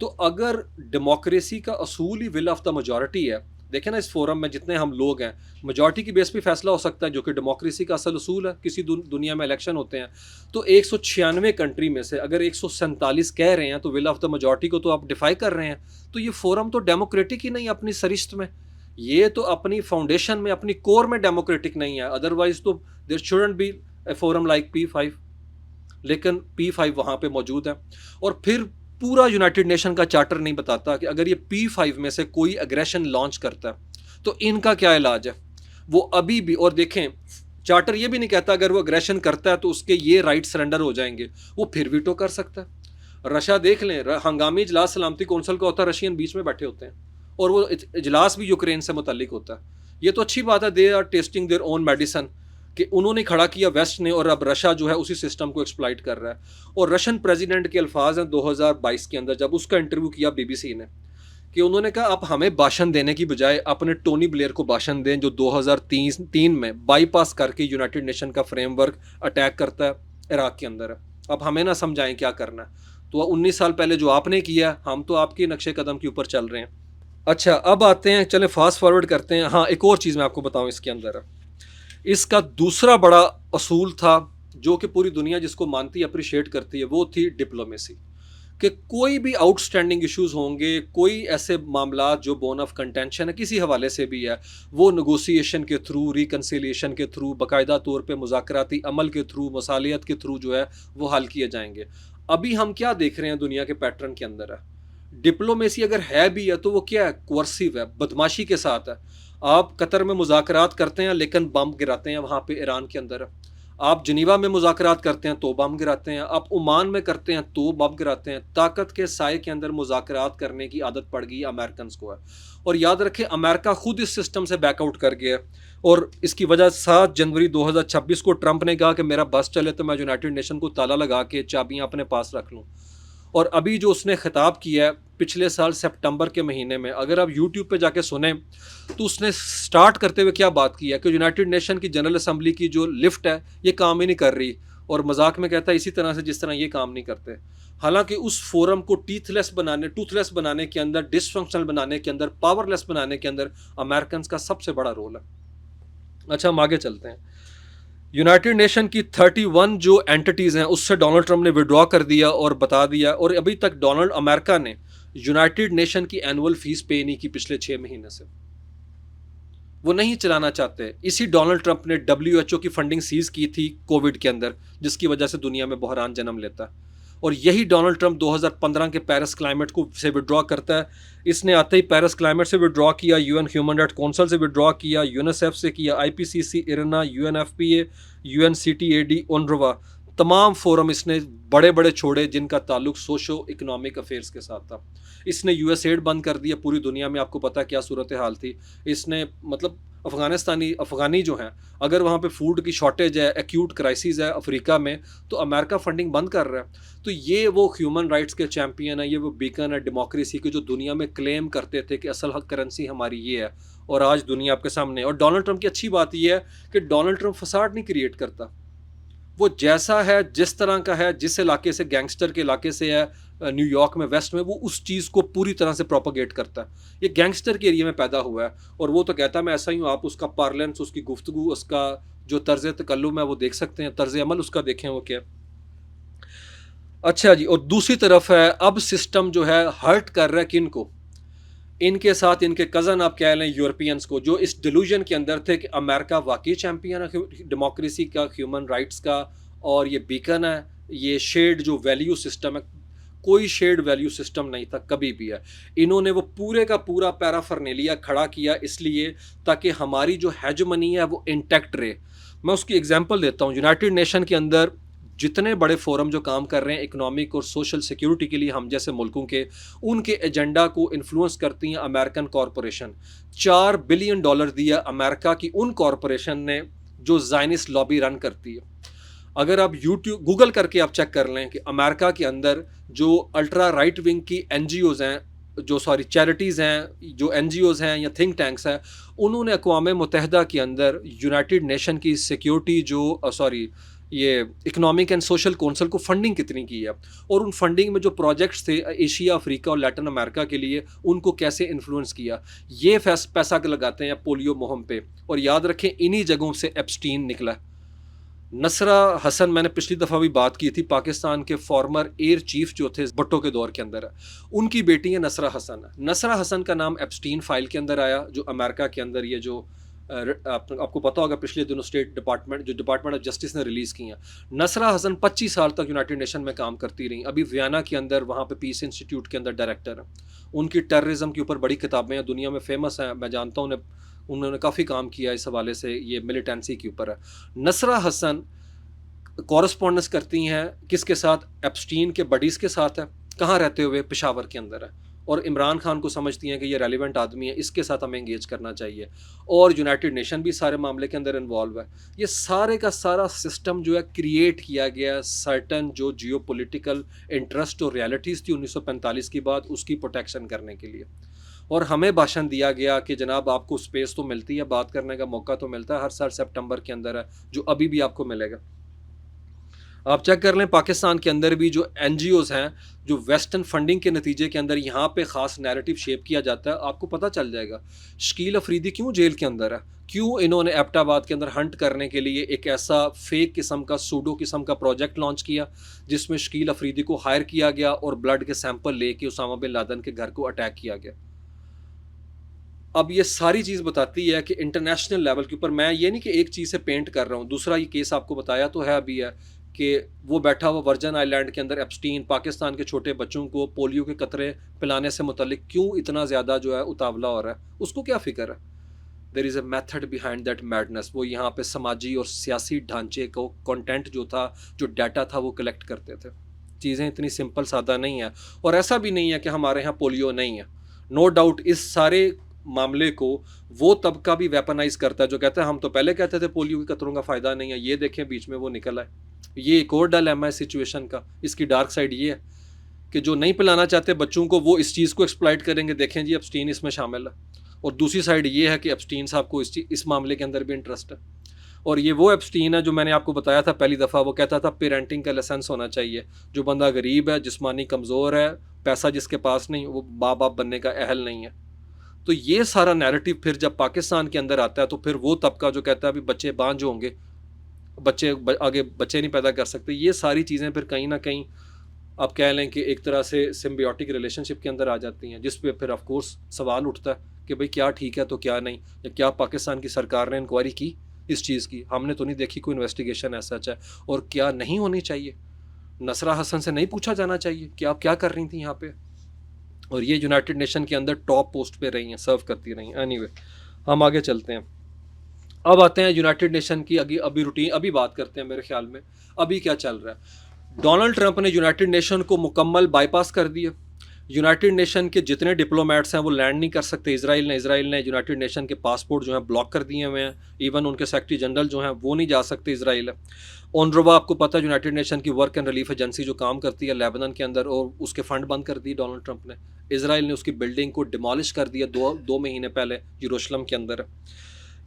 तो अगर डेमोक्रेसी का असूल he will of the majority है, देखें ना इस फोरम में जितने हम लोग हैं, मेजॉरिटी की बेस पे फैसला हो सकता है, जो कि डेमोक्रेसी का असल असूल है। किसी दुनिया में इलेक्शन होते हैं तो 196 कंट्री में से अगर 147 कह रहे हैं तो विल ऑफ द मेजॉरिटी को तो आप डिफाई कर रहे हैं। तो ये फोरम तो डेमोक्रेटिक ही नहीं अपनी सरिश्त में, ये तो अपनी फाउंडेशन में, अपनी कोर में डेमोक्रेटिक नहीं है। अदरवाइज तो there shouldn't be a forum like P5, लेकिन P5 वहाँ पे मौजूद है। और फिर पूरा यूनाइटेड नेशन का चार्टर नहीं बताता कि अगर ये P5 में से कोई अग्रेशन लॉन्च करता है तो इनका क्या इलाज है। वो अभी भी, और देखें चार्टर ये भी नहीं कहता अगर वो अग्रेशन करता है तो उसके ये राइट सरेंडर हो जाएंगे, वो फिर वीटो कर सकता है। रशिया देख लें, हंगामी इजलास सलामती कौंसिल का होता है, रशियन बीच में बैठे होते हैं और वो इजलास भी यूक्रेन से मुतल्लिक होता है। ये तो अच्छी बात है, they are testing their own medicine, कि उन्होंने खड़ा किया वेस्ट ने, और अब रशिया जो है उसी सिस्टम को एक्सप्लॉइट कर रहा है। और रशियन प्रेसिडेंट के अल्फाज हैं 2022 के अंदर, जब उसका इंटरव्यू किया BBC ने, कि उन्होंने कहा आप हमें भाषण देने की बजाय अपने टोनी ब्लेयर को भाषण दें, जो 2003 में बाईपास करके यूनाइटेड नेशन का फ्रेमवर्क अटैक करता है इराक के अंदर है। अब हमें ना समझाएं क्या करना है। तो 19 साल पहले जो आपने किया, हम तो आपके नक्शे कदम के ऊपर चल रहे हैं। अच्छा, अब आते हैं, चले फास्ट फॉरवर्ड करते हैं। हाँ, एक और चीज़ मैं आपको बताऊँ इसके अंदर, इसका दूसरा बड़ा असूल था जो कि पूरी दुनिया जिसको मानती है, अप्रिशिएट करती है, वो थी डिप्लोमेसी। कि कोई भी आउटस्टैंडिंग इश्यूज होंगे, कोई ऐसे मामला जो बोन ऑफ कंटेंशन है किसी हवाले से भी है, वो नेगोशिएशन के थ्रू, रिकन्सिलिएशन के थ्रू, बाकायदा तौर पे मुज़ाकराती अमल के थ्रू, मसालियत के थ्रू जो है वो हल किए जाएंगे। अभी हम क्या देख रहे हैं दुनिया के पैटर्न के अंदर है, डिप्लोमेसी अगर है भी है तो वो क्या है, कोर्सिव है, बदमाशी के साथ है। आप कतर में मुज़ाकरात करते हैं लेकिन बम गिराते हैं वहाँ पे ईरान के अंदर। आप जनीवा में मुज़ाकरात करते हैं तो बम गिराते हैं। आप ओमान में करते हैं तो बम गिराते हैं। ताकत के साए के अंदर मुज़ाकरात करने की आदत पड़ गई अमेरिकन को है। और याद रखें, अमेरिका खुद इस सिस्टम से बैकआउट कर गया, और इसकी वजह 7 जनवरी 2026 को ट्रंप ने कहा कि मेरा बस चले तो मैं यूनाइटेड नेशन को ताला लगा के चाबियाँ अपने पास रख लूँ। और अभी जो उसने खिताब किया है पिछले साल सितंबर के महीने में, अगर आप यूट्यूब पे जाके सुने तो उसने स्टार्ट करते हुए क्या बात की है कि यूनाइटेड नेशन की जनरल असेंबली की जो लिफ्ट है ये काम ही नहीं कर रही, और मजाक में कहता है इसी तरह से जिस तरह ये काम नहीं करते। हालांकि उस फोरम को टूथलेस बनाने के अंदर, डिसफंक्शनल बनाने के अंदर, पावरलेस बनाने के अंदर अमेरिकन का सबसे बड़ा रोल है। अच्छा, हम आगे चलते हैं। यूनाइटेड नेशन की 31 जो एंटिटीज़ हैं उससे डोनाल्ड ट्रंप ने विड्रॉ कर दिया और बता दिया, और अभी तक अमेरिका ने यूनाइटेड नेशन की एनुअल फीस पे नहीं की पिछले 6 महीने से। वो नहीं चलाना चाहते। इसी डोनाल्ड ट्रंप ने WHO की फंडिंग सीज की थी कोविड के अंदर, जिसकी वजह से दुनिया में बहरान जन्म लेता है। और यही डोनाल्ड ट्रंप 2015 के पेरिस क्लाइमेट को से विड्रॉ करता है। इसने आते ही पेरिस क्लाइमेट से विड्रॉ किया, UN ह्यूमन राइट काउंसिल से विड्रॉ किया, यूनिसेफ से किया, IPCC, इरना, UNFPA, UNCTAD, UNRWA, तमाम फोरम इसने बड़े बड़े छोड़े जिनका ताल्लुक सोशो इकोनॉमिक अफेयर्स के साथ था। इसने USAID बंद कर दिया पूरी दुनिया में, आपको पता है क्या सूरत हाल थी। इसने मतलब अफ़गानी जो हैं, अगर वहाँ पे फूड की शॉर्टेज है, एक्यूट क्राइसिस है अफ्रीका में, तो अमेरिका फंडिंग बंद कर रहा है। तो ये वो ह्यूमन राइट्स के चैम्पियन है, ये वो बीकन है डेमोक्रेसी के, जो दुनिया में क्लेम करते थे कि असल हक करेंसी हमारी ये है, और आज दुनिया आपके सामने। और डोनाल्ड ट्रंप की अच्छी बात ये है कि डोनाल्ड ट्रंप फसाड नहीं क्रिएट करता। वो जैसा है, जिस तरह का है, जिस इलाके से, गैंगस्टर के इलाके से है, न्यूयॉर्क में, वेस्ट में, वो उस चीज़ को पूरी तरह से प्रोपोगेट करता है। ये गैंगस्टर के एरिया में पैदा हुआ है, और वो तो कहता है मैं ऐसा ही हूँ। आप उसका पार्लेंस, उसकी गुफ्तगू, उसका जो तर्ज तकल्लुम है वो देख सकते हैं, तर्ज अमल उसका देखें वो क्या। अच्छा जी, और दूसरी तरफ है अब सिस्टम जो है हर्ट कर रहा है किनको? इनके साथ इनके कज़न आप कह लें यूरोपियंस को, जो इस डिल्यूजन के अंदर थे कि अमेरिका वाकई चैंपियन है डेमोक्रेसी का, ह्यूमन राइट्स का, और ये बीकन है, ये शेयर्ड जो वैल्यू सिस्टम है। कोई शेयर्ड वैल्यू सिस्टम नहीं था कभी भी है। इन्होंने वो पूरे का पूरा पैराफर्नेलिया खड़ा किया इसलिए ताकि हमारी जो हेजमनी है वो इंटैक्ट रहे। मैं उसकी एग्जांपल देता हूँ। यूनाइटेड नेशन के अंदर जितने बड़े फोरम जो काम कर रहे हैं इकोनॉमिक और सोशल सिक्योरिटी के लिए हम जैसे मुल्कों के, उनके एजेंडा को इन्फ्लुएंस करती हैं अमेरिकन कॉरपोरेशन। $4 बिलियन दिया अमेरिका की उन कॉरपोरेशन ने जो जायनिस्ट लॉबी रन करती है। अगर आप यूट्यूब गूगल करके आप चेक कर लें कि अमेरिका के अंदर जो अल्ट्रा राइट विंग की एनजीओज हैं, जो सॉरी चैरिटीज़ हैं, जो एनजीओज हैं या थिंक टैंक्स हैं, उन्होंने अक़वाम मुत्तहिदा के अंदर यूनाइटेड नेशन की सिक्योरिटी जो सॉरी ये इकोनॉमिक एंड सोशल काउंसिल को फंडिंग कितनी की है, और उन फंडिंग में जो प्रोजेक्ट्स थे एशिया, अफ्रीका और लैटिन अमेरिका के लिए, उनको कैसे इन्फ्लुएंस किया। ये पैसा लगाते हैं पोलियो मुहिम पे। और याद रखें इन्हीं जगहों से एप्स्टीन निकला। नसरा हसन, मैंने पिछली दफ़ा भी बात की थी, पाकिस्तान के फॉर्मर एयर चीफ जो थे भुट्टो के दौर के अंदर है, उनकी बेटी है नसरा हसन। नसरा हसन का नाम एप्स्टीन फाइल के अंदर आया, जो अमेरिका के अंदर ये जो आपको पता होगा पिछले दिनों स्टेट डिपार्टमेंट जो डिपार्टमेंट ऑफ जस्टिस ने रिलीज़ किया। नसरा हसन 25 साल तक यूनाइटेड नेशन में काम करती रही। अभी वियना के अंदर वहाँ पे पीस इंस्टीट्यूट के अंदर डायरेक्टर है। उनकी टेररिज्म के ऊपर बड़ी किताबें हैं, दुनिया में फेमस हैं, मैं जानता हूँ उन्हें, उन्होंने काफ़ी काम किया इस हवाले से, ये मिलिटेंसी के ऊपर है। नसरा हसन कॉरस्पॉन्डेंस करती हैं किसके साथ? एप्स्टीन के बडीज़ के साथ है। कहाँ रहते हुए? पेशावर के अंदर है। और इमरान खान को समझती हैं कि ये रेलिवेंट आदमी है, इसके साथ हमें इंगेज करना चाहिए। और यूनाइटेड नेशन भी सारे मामले के अंदर इन्वॉल्व है। ये सारे का सारा सिस्टम जो है क्रिएट किया गया सर्टन जो जियो पोलिटिकल इंटरेस्ट और रियलिटीज़ थी 1945 की बाद, उसकी प्रोटेक्शन करने के लिए। और हमें भाषण दिया गया कि जनाब आपको स्पेस तो मिलती है, बात करने का मौका तो मिलता है, हर साल सितंबर के अंदर है, जो अभी भी आपको मिलेगा। आप चेक कर लें पाकिस्तान के अंदर भी जो एनजीओज हैं, जो वेस्टर्न फंडिंग के नतीजे के अंदर यहाँ पे ख़ास नैरेटिव शेप किया जाता है, आपको पता चल जाएगा। शकील अफरीदी क्यों जेल के अंदर है, क्यों इन्होंने एबटाबाद के अंदर हंट करने के लिए एक ऐसा फेक किस्म का सूडो किस्म का प्रोजेक्ट लॉन्च किया जिसमें शकील अफरीदी को हायर किया गया और ब्लड के सैंपल लेके उसामा बिन लादेन के घर को अटैक किया गया। अब ये सारी चीज़ बताती है कि इंटरनेशनल लेवल के ऊपर, मैं ये नहीं कि एक चीज़ से पेंट कर रहा हूँ। दूसरा ये केस आपको बताया तो है अभी है कि वो बैठा हुआ वर्जन आइलैंड के अंदर एप्स्टीन पाकिस्तान के छोटे बच्चों को पोलियो के कतरे पिलाने से मुतल्लिक क्यों इतना ज़्यादा जो है उतावला हो रहा है, उसको क्या फ़िक्र है? There is a method behind that madness. वो यहाँ पे समाजी और सियासी ढांचे को कंटेंट जो था, जो डाटा था, वो कलेक्ट करते थे। चीज़ें इतनी सिंपल सादा नहीं है। और ऐसा भी नहीं है कि हमारे यहाँ पोलियो नहीं है। नो डाउट इस सारे मामले को वो तबका भी वेपनाइज करता है जो कहता है हम तो पहले कहते थे पोलियो के कतरों का फ़ायदा नहीं है, ये देखें बीच में वो निकल आए। ये एक और डायलेमा है सिचुएशन का। इसकी डार्क साइड ये है कि जो नहीं पिलाना चाहते बच्चों को, वो इस चीज़ को एक्सप्लॉइट करेंगे, देखें जी एप्स्टीन इसमें शामिल है। और दूसरी साइड ये है कि एप्स्टीन साहब को इस मामले के अंदर भी इंटरेस्ट है। और ये वो एप्स्टीन है जो मैंने आपको बताया था पहली दफ़ा, वो कहता था पेरेंटिंग का लाइसेंस होना चाहिए। जो बंदा गरीब है, जिस्मानी कमज़ोर है, पैसा जिसके पास नहीं, वो माँ बाप बनने का अहल नहीं है। तो ये सारा नैरेटिव फिर जब पाकिस्तान के अंदर आता है तो फिर वो तबका जो कहता है अभी बच्चे बांझ होंगे, आगे बच्चे नहीं पैदा कर सकते, ये सारी चीज़ें फिर कहीं ना कहीं आप कह लें कि एक तरह से सिम्बियोटिक रिलेशनशिप के अंदर आ जाती हैं, जिस पे फिर ऑफ कोर्स सवाल उठता है कि भाई क्या ठीक है तो क्या नहीं, या क्या पाकिस्तान की सरकार ने इंक्वायरी की इस चीज़ की? हमने तो नहीं देखी कोई इन्वेस्टिगेशन ऐसा है। और क्या नहीं होनी चाहिए? नसरा हसन से नहीं पूछा जाना चाहिए कि आप क्या कर रही थी यहाँ पे? और ये यूनाइटेड नेशन के अंदर टॉप पोस्ट पे रही हैं, सर्व करती रही हैं। एनीवे, हम आगे चलते हैं। अब आते हैं यूनाइटेड नेशन की अभी रूटीन, अभी बात करते हैं मेरे ख्याल में अभी क्या चल रहा है। डोनाल्ड ट्रंप ने यूनाइटेड नेशन को मुकम्मल बाईपास कर दिया। यूनाइटेड नेशन के जितने डिप्लोमेट्स हैं वो लैंड नहीं कर सकते। इसराइल ने यूनाइटेड नेशन के पासपोर्ट जो हैं ब्लॉक कर दिए हुए हैं। इवन उनके सेक्रेटरी जनरल जो हैं वो नहीं जा सकते इसराइल। ओनरवा, आपको पता है यूनाइटेड नेशन की वर्क एंड रिलीफ एजेंसी जो काम करती है लेबनान के अंदर, और उसके फंड बंद कर दिए डोनाल्ड ट्रंप ने। इसराइल ने उसकी बिल्डिंग को डिमोलिश कर दिया दो महीने पहले यरूशलेम के अंदर।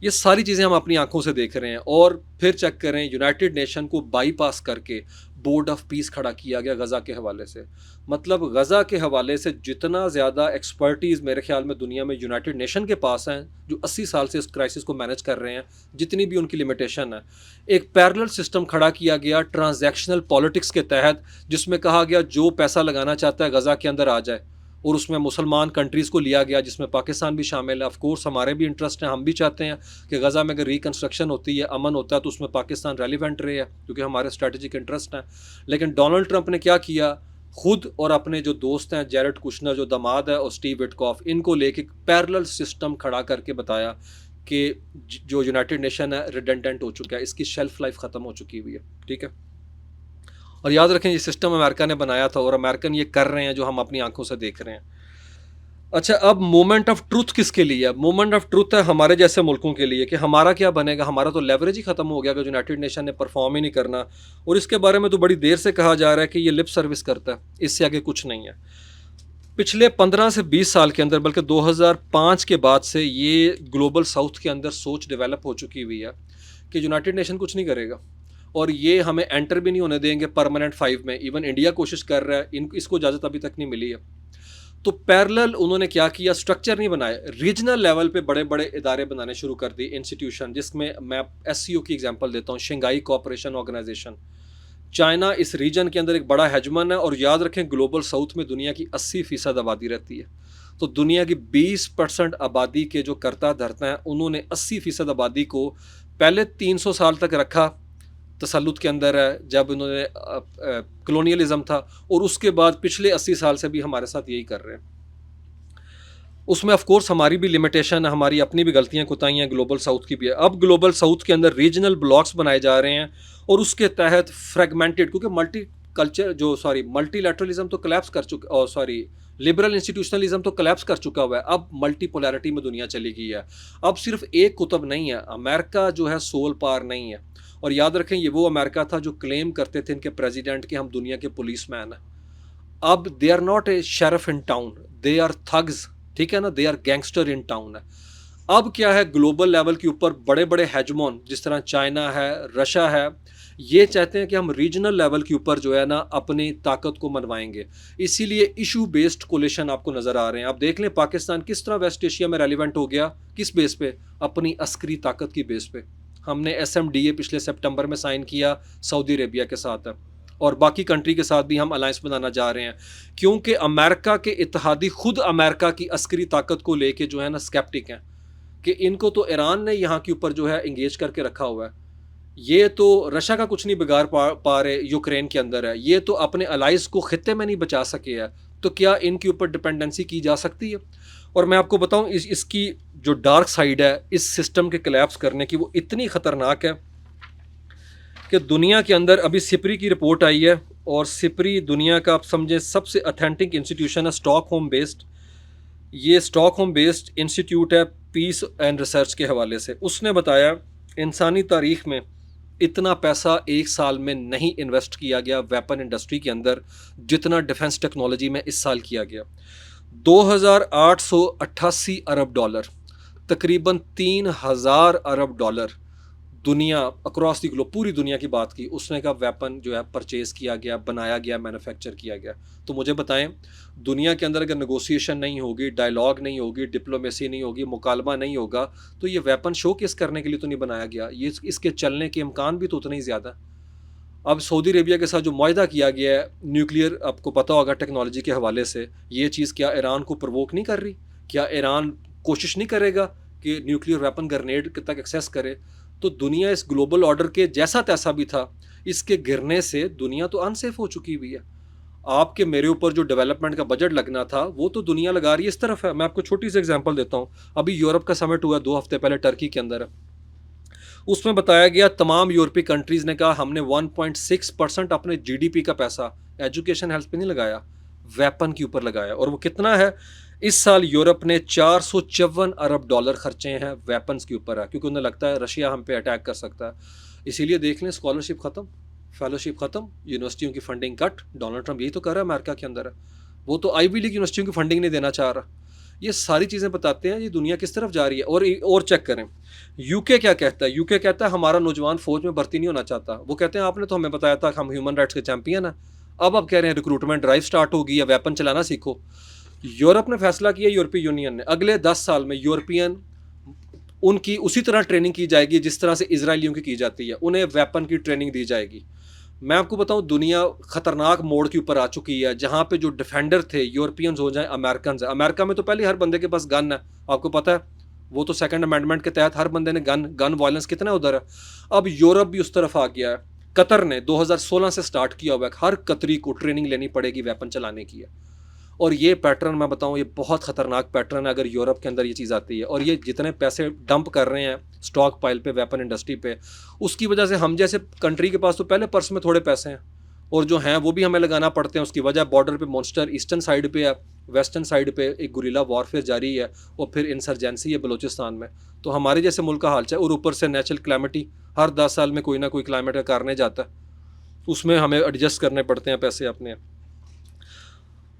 ये सारी चीज़ें हम अपनी आंखों से देख रहे हैं। और फिर चेक करें, यूनाइटेड नेशन को बाईपास करके बोर्ड ऑफ पीस खड़ा किया गया गज़ा के हवाले से। मतलब गज़ा के हवाले से जितना ज़्यादा एक्सपर्टीज़ मेरे ख्याल में दुनिया में यूनाइटेड नेशन के पास हैं, जो 80 साल से इस क्राइसिस को मैनेज कर रहे हैं, जितनी भी उनकी लिमिटेशन है, एक पैरेलल सिस्टम खड़ा किया गया ट्रांजैक्शनल पॉलिटिक्स के तहत, जिसमें कहा गया जो पैसा लगाना चाहता है गज़ा के अंदर आ जाए। और उसमें मुसलमान कंट्रीज़ को लिया गया, जिसमें पाकिस्तान भी शामिल है। ऑफ कोर्स हमारे भी इंटरेस्ट हैं, हम भी चाहते हैं कि गज़ा में अगर रिकन्स्ट्रक्शन होती है, अमन होता है, तो उसमें पाकिस्तान रेलिवेंट रहे, क्योंकि हमारे स्ट्रेटजिक इंटरेस्ट हैं। लेकिन डोनाल्ड ट्रंप ने क्या किया, खुद और अपने जो दोस्त हैं जेरेड कुशनर जो दामाद है और स्टीव विटकॉफ, इनको लेके पैरेलल सिस्टम खड़ा करके बताया कि जो यूनाइटेड नेशन है रिडेंडेंट हो चुका है, इसकी शेल्फ लाइफ ख़त्म हो चुकी हुई है। ठीक है, और याद रखें ये सिस्टम अमेरिका ने बनाया था और अमेरिकन ये कर रहे हैं जो हम अपनी आंखों से देख रहे हैं। अच्छा, अब मोमेंट ऑफ ट्रूथ किसके लिए है? मोमेंट ऑफ ट्रूथ है हमारे जैसे मुल्कों के लिए कि हमारा क्या बनेगा। हमारा तो लेवरेज ही खत्म हो गया कि यूनाइटेड नेशन ने परफॉर्म ही नहीं करना, और इसके बारे में तो बड़ी देर से कहा जा रहा है कि ये लिप सर्विस करता है, इससे आगे कुछ नहीं है। पिछले 15 से 20 साल के अंदर, बल्कि 2005 के बाद से ये ग्लोबल साउथ के अंदर सोच डेवलप हो चुकी हुई है कि यूनाइटेड नेशन कुछ नहीं करेगा और ये हमें एंटर भी नहीं होने देंगे परमानेंट 5 में। इवन इंडिया कोशिश कर रहा है, इसको इजाज़त अभी तक नहीं मिली है। तो पैरेलल उन्होंने क्या किया, स्ट्रक्चर नहीं बनाए, रीजनल लेवल पे बड़े बड़े इदारे बनाने शुरू कर दिए, इंस्टीट्यूशन, जिसमें मैं एससीओ की एग्जांपल देता हूँ, शंघाई कोऑपरेशन ऑर्गेनाइजेशन। चाइना इस रीजन के अंदर एक बड़ा हेजमन है, और याद रखें ग्लोबल साउथ में दुनिया की 80% आबादी रहती है। तो दुनिया की 20% आबादी के जो करता धरता हैं, उन्होंने 80% आबादी को पहले 300 साल तक रखा तसल्लुत के अंदर है, जब उन्होंने कलोनियलिज्म था, और उसके बाद पिछले 80 साल से भी हमारे साथ यही कर रहे हैं। उसमें ऑफ कोर्स हमारी भी लिमिटेशन है, हमारी अपनी भी गलतियां कोताहियां ग्लोबल साउथ की भी है। अब ग्लोबल साउथ के अंदर रीजनल ब्लॉक्स बनाए जा रहे हैं, और उसके तहत फ्रेगमेंटेड, क्योंकि मल्टीलैटरलिज्म तो कोलैप्स कर चुका, लिबरल इंस्टीट्यूशनलिज्म तो कोलैप्स कर चुका हुआ है। अब मल्टीपोलैरिटी में दुनिया चली गई है। अब सिर्फ एक कुतुब नहीं है, अमेरिका जो है सोल पावर नहीं है। और याद रखें, ये वो अमेरिका था जो क्लेम करते थे इनके प्रेसिडेंट कि हम दुनिया के पुलिसमैन हैं। अब they are not a sheriff in town, they are thugs. ठीक है ना, they are gangster in town है। अब क्या है, ग्लोबल लेवल के ऊपर बड़े बड़े हेजमोन जिस तरह चाइना है, रशिया है, ये चाहते हैं कि हम रीजनल लेवल के ऊपर जो है ना अपनी ताकत को मनवाएंगे। इसीलिए इशू बेस्ड कोलिशन आपको नज़र आ रहे हैं। आप देख लें पाकिस्तान किस तरह वेस्ट एशिया में रेलिवेंट हो गया, किस बेस पे, अपनी अस्करी ताकत की बेस पे। हमने SMDA पिछले सितंबर में साइन किया सऊदी अरेबिया के साथ है, और बाकी कंट्री के साथ भी हम अलायंस बनाना जा रहे हैं, क्योंकि अमेरिका के इत्तेहादी खुद अमेरिका की अस्करी ताकत को लेके जो है ना स्केप्टिक हैं कि इनको तो ईरान ने यहाँ के ऊपर जो है इंगेज करके रखा हुआ है, ये तो रशिया का कुछ नहीं बिगाड़ पा रहे, यूक्रेन के अंदर है, ये तो अपने अलाइज को खित्ते में नहीं बचा सके है, तो क्या इनके ऊपर डिपेंडेंसी की जा सकती है? और मैं आपको बताऊं इसकी जो डार्क साइड है इस सिस्टम के कोलैप्स करने की, वो इतनी ख़तरनाक है कि दुनिया के अंदर अभी सिपरी की रिपोर्ट आई है, और सिपरी दुनिया का आप समझे सबसे अथेंटिक इंस्टीट्यूशन है, स्टॉकहोम बेस्ड। ये स्टॉकहोम बेस्ड इंस्टीट्यूट है पीस एंड रिसर्च के हवाले से। उसने बताया इंसानी तारीख में इतना पैसा एक साल में नहीं इन्वेस्ट किया गया वेपन इंडस्ट्री के अंदर जितना डिफेंस टेक्नोलॉजी में इस साल किया गया। 2888 अरब डॉलर, तकरीबन 3000 अरब डॉलर दुनिया अक्रॉस दी ग्लोब, पूरी दुनिया की बात की, उसने का वेपन जो है परचेज़ किया गया, बनाया गया, मैन्युफैक्चर किया गया। तो मुझे बताएं, दुनिया के अंदर अगर नेगोशिएशन नहीं होगी, डायलॉग नहीं होगी, डिप्लोमेसी नहीं होगी, मुकालमा नहीं होगा, तो ये वेपन शो केस करने के लिए तो नहीं बनाया गया, ये इसके चलने के इम्कान भी तो उतने ही ज़्यादा। अब सऊदी अरेबिया के साथ जो मुआहदा किया गया है न्यूक्लियर, आपको पता होगा टेक्नोलॉजी के हवाले से, ये चीज़ क्या ईरान को प्रवोक नहीं कर रही? क्या ईरान कोशिश नहीं करेगा कि न्यूक्लियर वेपन ग्रेनेड तक एक्सेस करे? तो दुनिया इस ग्लोबल ऑर्डर के जैसा तैसा भी था, इसके गिरने से दुनिया तो अनसेफ हो चुकी हुई है। आपके मेरे ऊपर जो डेवलपमेंट का बजट लगना था वो तो दुनिया लगा रही है इस तरफ है। मैं आपको छोटी सी एग्जांपल देता हूँ, अभी यूरोप का समिट हुआ 2 हफ्ते पहले टर्की के अंदर है, उसमें बताया गया तमाम यूरोपीय कंट्रीज़ ने कहा हमने 1.6% अपने GDP का पैसा एजुकेशन हेल्थ पे नहीं लगाया, वेपन के ऊपर लगाया। और वो कितना है, इस साल यूरोप ने 454 अरब डॉलर खर्चे हैं वेपन्स के ऊपर है, क्योंकि उन्हें लगता है रशिया हम पे अटैक कर सकता है। इसीलिए देख लें, स्कॉलरशिप ख़त्म, फेलोशिप ख़त्म, यूनिवर्सिटियों की फंडिंग कट। डोनाल्ड ट्रंप यही तो कर रहा है अमेरिका के अंदर है, वो तो आईवी लीग यूनिवर्सिटियों की फंडिंग नहीं देना चाह रहा। ये सारी चीज़ें बताते हैं ये दुनिया किस तरफ जा रही है। और चेक करें, यूके क्या कहता है? यूके कहता है हमारा नौजवान फ़ौज में भर्ती नहीं होना चाहता। वो कहते हैं आपने तो हमें बताया था कि हम ह्यूमन राइट्स के चैंपियन हैं। अब आप कह रहे हैं रिक्रूटमेंट ड्राइव स्टार्ट होगी या वेपन चलाना सीखो। यूरोप ने फैसला किया, यूरोपीय यूनियन ने, अगले 10 साल में यूरोपियन उनकी उसी तरह ट्रेनिंग की जाएगी जिस तरह से इजरायलियों की जाती है। उन्हें वेपन की ट्रेनिंग दी जाएगी। मैं आपको बताऊं, दुनिया खतरनाक मोड़ के ऊपर आ चुकी है जहां पे जो डिफेंडर थे यूरोपियंस हो जाए अमेरिकन है। अमेरिका में तो पहले हर बंदे के पास गन है, आपको पता है। वो तो सेकंड अमेंडमेंट के तहत हर बंदे ने गन वायलेंस कितना उधर है। अब यूरोप भी उस तरफ आ गया है। कतर ने 2016 से स्टार्ट किया हुआ है, हर कतरी को ट्रेनिंग लेनी पड़ेगी वेपन चलाने की है। और ये पैटर्न मैं बताऊं, ये बहुत ख़तरनाक पैटर्न है अगर यूरोप के अंदर ये चीज़ आती है। और ये जितने पैसे डंप कर रहे हैं स्टॉक पाइल पे, वेपन इंडस्ट्री पे, उसकी वजह से हम जैसे कंट्री के पास तो पहले पर्स में थोड़े पैसे हैं और जो हैं वो भी हमें लगाना पड़ते हैं। उसकी वजह बॉर्डर पे मॉन्स्टर ईस्टर्न साइड पे है, वेस्टर्न साइड पे एक गुरिल्ला वॉरफेयर जारी है और फिर इंसर्जेंसी है बलूचिस्तान में। तो हमारे जैसे मुल्क का हाल चाल, और ऊपर से नेचुरल क्लाइमिटी, हर 10 साल में कोई ना कोई क्लाइमेट का करने जाता है, उसमें हमें एडजस्ट करने पड़ते हैं पैसे अपने।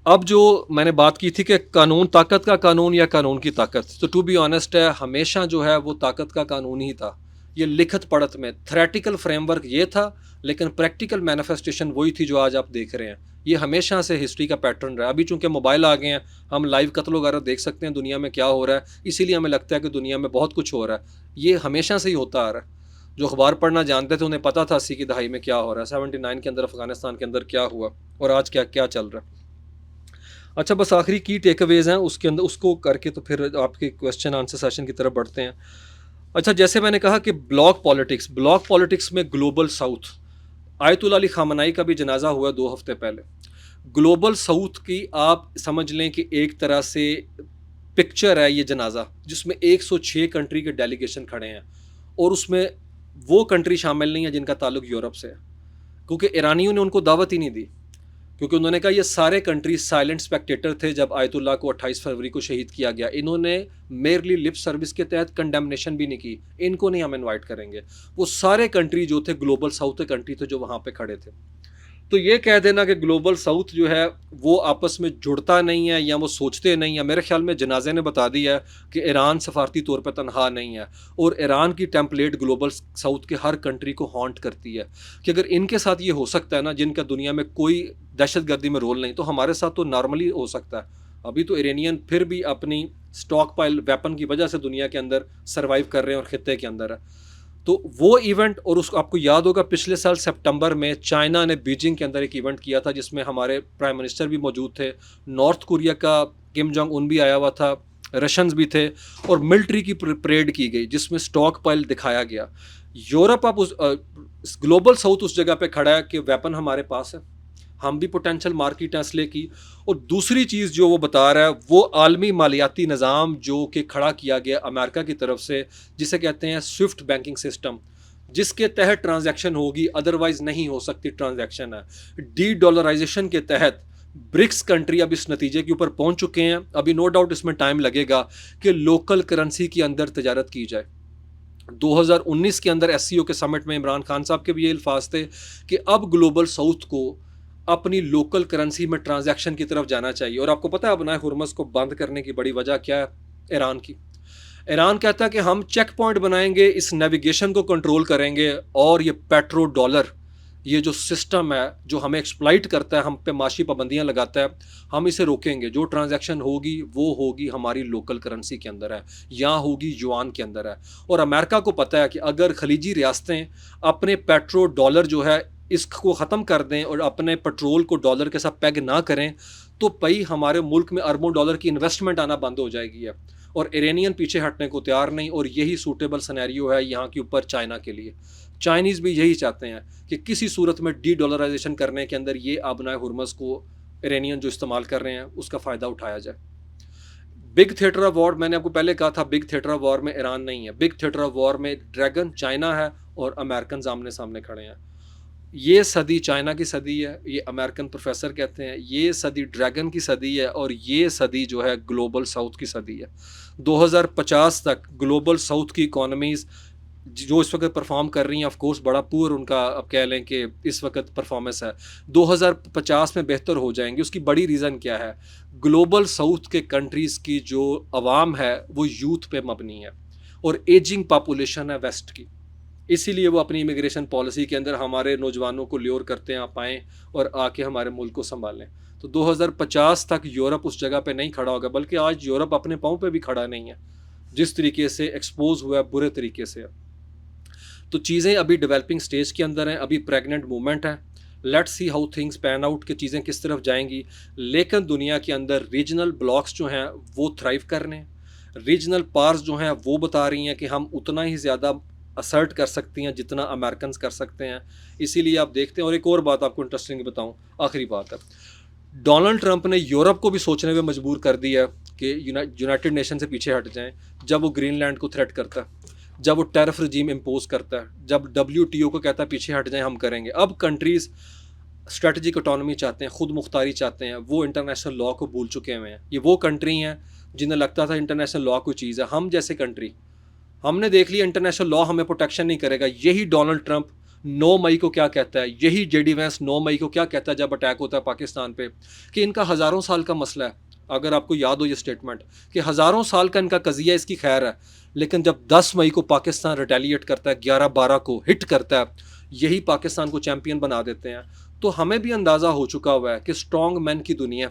अब जो मैंने बात की थी कि कानून, ताकत का कानून या कानून की ताकत, तो टू बी ऑनेस्ट है, हमेशा जो है वो ताकत का कानून ही था। ये लिखत पढ़त में थ्रेटिकल फ्रेमवर्क ये था, लेकिन प्रैक्टिकल मैनिफेस्टेशन वही थी जो आज आप देख रहे हैं। ये हमेशा से हिस्ट्री का पैटर्न रहा। अभी चूंकि मोबाइल आ गए हैं, हम लाइव कत्ल वगैरह देख सकते हैं दुनिया में क्या हो रहा है, इसीलिए हमें लगता है कि दुनिया में बहुत कुछ हो रहा है। ये हमेशा से ही होता आ रहा है। जो अखबार पढ़ना जानते थे उन्हें पता था 80 की दहाई में क्या हो रहा है, 79 के अंदर अफगानिस्तान के अंदर क्या हुआ और आज क्या क्या चल रहा है। अच्छा, बस आखिरी की टेकअवेज हैं उसके अंदर, उसको करके तो फिर आपके क्वेश्चन आंसर सेशन की तरफ बढ़ते हैं। अच्छा, जैसे मैंने कहा कि ब्लॉक पॉलिटिक्स में ग्लोबल साउथ, आयतुल्ला अली खामनाई का भी जनाजा हुआ 2 हफ्ते पहले। ग्लोबल साउथ की आप समझ लें कि एक तरह से पिक्चर है ये जनाजा, जिसमें 106 कंट्री के डेलीगेशन खड़े हैं और उसमें वो कंट्री शामिल नहीं है जिनका ताल्लुक यूरोप से है, क्योंकि ईरानियों ने उनको दावत ही नहीं दी। क्योंकि उन्होंने कहा ये सारे कंट्री साइलेंट स्पेक्टेटर थे जब आयतुल्ला को 28 फरवरी को शहीद किया गया। इन्होंने मेरली लिप सर्विस के तहत कंडेमनेशन भी नहीं की, इनको नहीं हम इनवाइट करेंगे। वो सारे कंट्री जो थे ग्लोबल साउथ के कंट्री थे जो वहाँ पे खड़े थे। तो ये कह देना कि ग्लोबल साउथ जो है वो आपस में जुड़ता नहीं है या वो सोचते नहीं है, मेरे ख्याल में जनाजे ने बता दिया है कि ईरान सफारती तौर पर तनहा नहीं है। और ईरान की टेम्पलेट ग्लोबल साउथ के हर कंट्री को हॉन्ट करती है कि अगर इनके साथ ये हो सकता है ना, जिनका दुनिया में कोई दहशतगर्दी में रोल नहीं, तो हमारे साथ तो नॉर्मली हो सकता है। अभी तो इरानियन फिर भी अपनी स्टॉक पाइल वेपन की वजह से दुनिया के अंदर सर्वाइव कर रहे हैं और खित्ते के अंदर है। तो वो इवेंट, और उसको आपको याद होगा पिछले साल सितंबर में चाइना ने बीजिंग के अंदर एक इवेंट किया था जिसमें हमारे प्राइम मिनिस्टर भी मौजूद थे, नॉर्थ कोरिया का किम जोंग उन भी आया हुआ था, रशियंस भी थे, और मिलिट्री की परेड की गई जिसमें स्टॉक पाइल दिखाया गया। यूरोप आप उस ग्लोबल साउथ उस जगह पे खड़ा है कि वेपन हमारे पास है, हम भी पोटेंशियल मार्केट हैं असले की। और दूसरी चीज़ जो वो बता रहा है वो आलमी मालियाती निज़ाम जो कि खड़ा किया गया अमेरिका की तरफ से, जिसे कहते हैं स्विफ्ट बैंकिंग सिस्टम, जिसके तहत ट्रांजैक्शन होगी, अदरवाइज नहीं हो सकती ट्रांजैक्शन है। डी डॉलराइजेशन के तहत ब्रिक्स कंट्री अब इस नतीजे के ऊपर पहुंच चुके हैं। अभी नो डाउट इसमें टाइम लगेगा कि लोकल करेंसी के अंदर तजारत की जाए। 2019 के अंदर एससीओ के समिट में इमरान खान साहब के भी ये अल्फाज थे कि अब ग्लोबल साउथ को अपनी लोकल करेंसी में ट्रांजैक्शन की तरफ जाना चाहिए। और आपको पता है अब हुर्मुज़ को बंद करने की बड़ी वजह क्या है ईरान की? ईरान कहता है कि हम चेक पॉइंट बनाएंगे, इस नेविगेशन को कंट्रोल करेंगे, और ये पेट्रो डॉलर, ये जो सिस्टम है जो हमें एक्सप्लाइट करता है, हम पे माशी पाबंदियां लगाता है, हम इसे रोकेंगे। जो ट्रांजैक्शन होगी वो होगी हमारी लोकल करेंसी के अंदर है, या होगी युआन के अंदर है। और अमेरिका को पता है कि अगर खलीजी रियासतें अपने पेट्रो डॉलर जो है इसको ख़त्म कर दें और अपने पेट्रोल को डॉलर के साथ पैग ना करें, तो भाई हमारे मुल्क में अरबों डॉलर की इन्वेस्टमेंट आना बंद हो जाएगी है। और इरानियन पीछे हटने को तैयार नहीं, और यही सूटेबल सिनेरियो है यहाँ के ऊपर चाइना के लिए। चाइनीज़ भी यही चाहते हैं कि किसी सूरत में डी डॉलराइजेशन करने के अंदर ये आबनाए हुर्मुज़ को इरानियन जो इस्तेमाल कर रहे हैं उसका फ़ायदा उठाया जाए। बिग थिएटर ऑफ वॉर, मैंने आपको पहले कहा था, बिग थिएटर ऑफ वॉर में ईरान नहीं है, बिग थिएटर ऑफ वॉर में ड्रैगन चाइना है और अमेरिकन आमने सामने खड़े हैं। ये सदी चाइना की सदी है, ये अमेरिकन प्रोफेसर कहते हैं, ये सदी ड्रैगन की सदी है, और ये सदी जो है ग्लोबल साउथ की सदी है। 2050 तक ग्लोबल साउथ की इकोनॉमीज़ जो इस वक्त परफॉर्म कर रही हैं, ऑफ कोर्स बड़ा पुअर उनका अब कह लें कि इस वक्त परफॉर्मेंस है, 2050 में बेहतर हो जाएंगे। उसकी बड़ी रीज़न क्या है? ग्लोबल साउथ के कंट्रीज़ की जो आवाम है वो यूथ पे मबनी है और एजिंग पॉपुलेशन है वेस्ट की। इसीलिए वो अपनी इमिग्रेशन पॉलिसी के अंदर हमारे नौजवानों को ल्योर करते हैं, आप आएँ और आके हमारे मुल्क को संभालें। तो 2050 तक यूरोप उस जगह पे नहीं खड़ा होगा, बल्कि आज यूरोप अपने पाँव पे भी खड़ा नहीं है, जिस तरीके से एक्सपोज हुआ है बुरे तरीके से। तो चीज़ें अभी डेवलपिंग स्टेज के अंदर हैं, अभी प्रेग्नेंट मूवमेंट है। Let's see how things pan out कि चीज़ें किस तरफ जाएंगी। लेकिन दुनिया के अंदर रीजनल ब्लॉक्स जो हैं वो थ्राइव कर रहे हैं। रीजनल पावर्स जो हैं वो बता रही हैं कि हम उतना ही ज़्यादा असर्ट कर सकती हैं जितना अमेरिकन कर सकते हैं। इसीलिए आप देखते हैं। और एक और बात आपको इंटरेस्टिंग बताऊं, आखिरी बात है, डोनाल्ड ट्रंप ने यूरोप को भी सोचने में मजबूर कर दिया कि यूनाइटेड नेशन से पीछे हट जाएं जब वो ग्रीनलैंड को थ्रेट करता है, जब वो टैरिफ रजीम इम्पोज करता है, जब WTO को कहता है पीछे हट जाएं, हम करेंगे। अब कंट्रीज़ स्ट्रेटजिक ऑटोनॉमी चाहते हैं, खुद मुख्तारी चाहते हैं, वो इंटरनेशनल लॉ को भूल चुके हुए हैं। ये वो कंट्री हैं जिन्हें लगता था इंटरनेशनल लॉ कोई चीज़ है। हम जैसे कंट्री, हमने देख लिया इंटरनेशनल लॉ हमें प्रोटेक्शन नहीं करेगा। यही डोनाल्ड ट्रंप 9 मई को क्या कहता है, यही JD वैंस 9 मई को क्या कहता है जब अटैक होता है पाकिस्तान पे, कि इनका हज़ारों साल का मसला है। अगर आपको याद हो ये स्टेटमेंट कि हज़ारों साल का इनका कज़िया, इसकी खैर है, लेकिन जब 10 मई को पाकिस्तान रिटेलिएट करता है, 11-12 को हिट करता है, यही पाकिस्तान को चैम्पियन बना देते हैं। तो हमें भी अंदाज़ा हो चुका हुआ है कि स्ट्रॉन्ग मैन की दुनिया,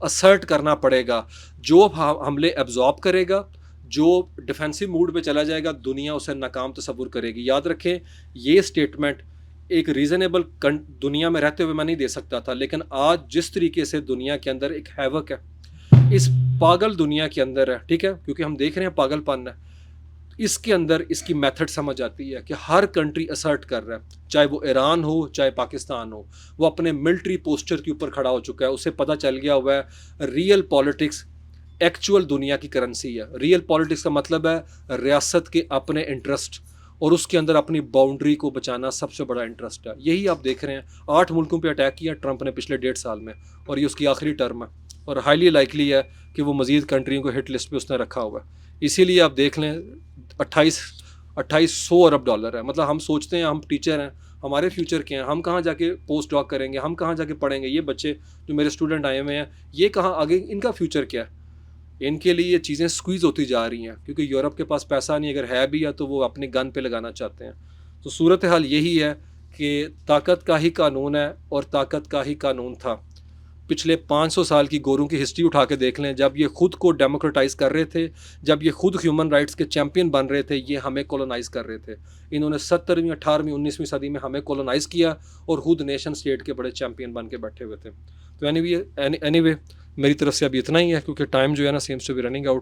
असर्ट करना पड़ेगा। जो हमले एब्जॉर्ब करेगा, जो डिफेंसिव मूड पे चला जाएगा, दुनिया उसे नाकाम तस्वुर करेगी। याद रखें, ये स्टेटमेंट एक रीज़नेबल दुनिया में रहते हुए मैं नहीं दे सकता था, लेकिन आज जिस तरीके से दुनिया के अंदर एक हैवक है, इस पागल दुनिया के अंदर है, ठीक है, क्योंकि हम देख रहे हैं पागलपन है, इसके अंदर इसकी मेथड समझ आती है कि हर कंट्री असर्ट कर रहा है, चाहे वो ईरान हो चाहे पाकिस्तान हो, वो अपने मिलिट्री पोस्टर के ऊपर खड़ा हो चुका है। उसे पता चल गया हुआ है रियल पॉलिटिक्स एक्चुअल दुनिया की करेंसी है। रियल पॉलिटिक्स का मतलब है रियासत के अपने इंटरेस्ट, और उसके अंदर अपनी बाउंड्री को बचाना सबसे बड़ा इंटरेस्ट है। यही आप देख रहे हैं, 8 मुल्कों पे अटैक किया ट्रंप ने पिछले 1.5 साल में, और ये उसकी आखिरी टर्म है, और हाईली लाइकली है कि वो मज़ीद कंट्रियों को हिट लिस्ट पे उसने रखा हुआ है। इसीलिए आप देख लें 2800 अरब डॉलर है। मतलब हम सोचते हैं हम टीचर हैं, हमारे फ्यूचर के हैं, हम कहाँ जाके पोस्ट डॉक करेंगे, हम कहाँ जाके पढ़ेंगे, ये बच्चे जो मेरे स्टूडेंट आए हुए हैं ये कहाँ आगे, इनका फ्यूचर क्या है? इनके लिए ये चीज़ें स्क्वीज़ होती जा रही हैं, क्योंकि यूरोप के पास पैसा नहीं, अगर है भी है तो वो अपने गन पे लगाना चाहते हैं। तो सूरत हाल यही है कि ताकत का ही कानून है, और ताकत का ही कानून था। पिछले 500 साल की गोरों की हिस्ट्री उठा के देख लें, जब ये खुद को डेमोक्रेटाइज़ कर रहे थे, जब ये खुद ह्यूमन राइट्स के चैम्पियन बन रहे थे, ये हमें कॉलोनाइज़ कर रहे थे। इन्होंने 17वीं 18वीं 19वीं सदी में हमें कॉलोनाइज़ किया और खुद नेशन स्टेट के बड़े चैम्पियन बन के बैठे हुए थे। तो एनीवे मेरी तरफ से अभी इतना ही है, क्योंकि टाइम जो है ना seems to be running out.